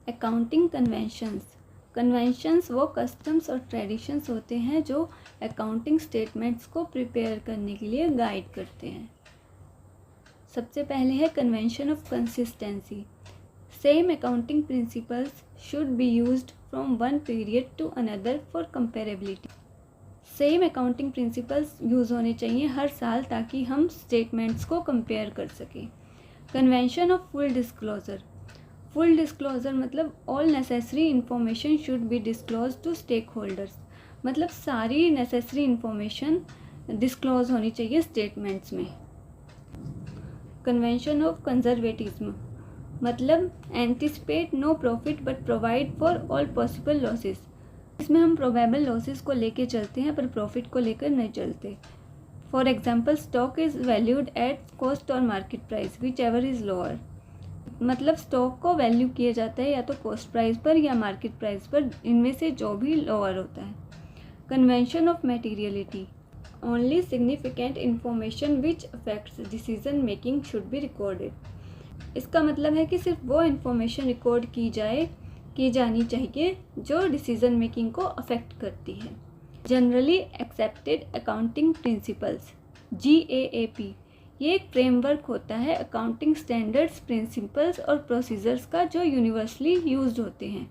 Accounting conventions वो customs और traditions होते हैं जो अकाउंटिंग स्टेटमेंट्स को प्रिपेयर करने के लिए गाइड करते हैं। सबसे पहले है convention of consistency. Same accounting principles should be used from one period to another for comparability. Same accounting principles use होने चाहिए हर साल ताकि हम स्टेटमेंट्स को कंपेयर कर सकें। कन्वेंशन ऑफ फुल डिस्क्लोजर मतलब all necessary information should be disclose to stakeholders, मतलब सारी नेसेसरी इंफॉर्मेशन डिस्क्लोज होनी चाहिए स्टेटमेंट्स में। कन्वेंशन ऑफ कंजर्वेटिज्म मतलब anticipate no profit but provide for all possible losses. इसमें हम प्रोबेबल लॉसेस को लेके चलते हैं पर प्रॉफिट को लेकर नहीं चलते। For example stock is valued at cost और market price whichever is lower, मतलब स्टॉक को वैल्यू किया जाता है या तो कॉस्ट प्राइस पर या मार्केट प्राइस पर, इनमें से जो भी लोअर होता है। Convention of materiality only significant information which affects decision making should be recorded. इसका मतलब है कि सिर्फ वो इन्फॉर्मेशन रिकॉर्ड की जानी चाहिए जो डिसीजन मेकिंग को अफेक्ट करती है। Generally accepted accounting principles GAAP, ये एक फ्रेमवर्क होता है अकाउंटिंग स्टैंडर्ड्स, प्रिंसिपल्स और प्रोसीजर्स का जो यूनिवर्सली यूज्ड होते हैं।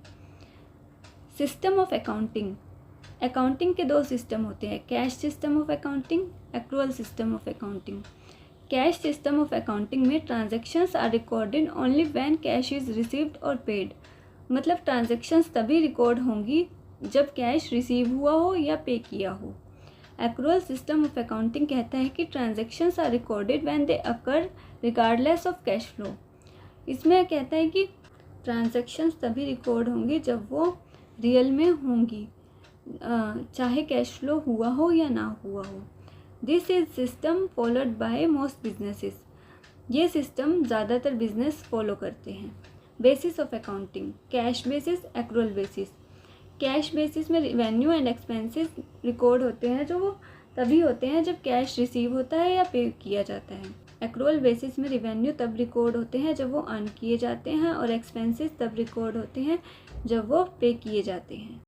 सिस्टम ऑफ अकाउंटिंग के दो सिस्टम होते हैं, cash system of accounting, accrual system of accounting. Cash system of accounting में transactions are recorded only when cash is received और पेड, मतलब ट्रांजैक्शंस तभी रिकॉर्ड होंगी जब कैश रिसीव हुआ हो या पे किया हो। एक्रूअल सिस्टम ऑफ अकाउंटिंग कहता है कि transactions are recorded when they occur regardless of cash flow. इसमें कहता है कि ट्रांजैक्शंस तभी रिकॉर्ड होंगी जब वो रियल में होंगी, चाहे कैश फ्लो हुआ हो या ना हुआ हो। This is system followed by most businesses, ये सिस्टम ज़्यादातर बिजनेस फॉलो करते हैं। Basis of accounting cash basis, accrual basis. Cash basis में रेवेन्यू एंड एक्सपेंसेस रिकॉर्ड होते हैं जो वो तभी होते हैं जब कैश रिसीव होता है या पे किया जाता है। एक्रूअल बेसिस में रेवेन्यू तब रिकॉर्ड होते हैं जब वो अर्न किए जाते हैं और एक्सपेंसेस तब रिकॉर्ड होते हैं जब वो पे किए जाते हैं।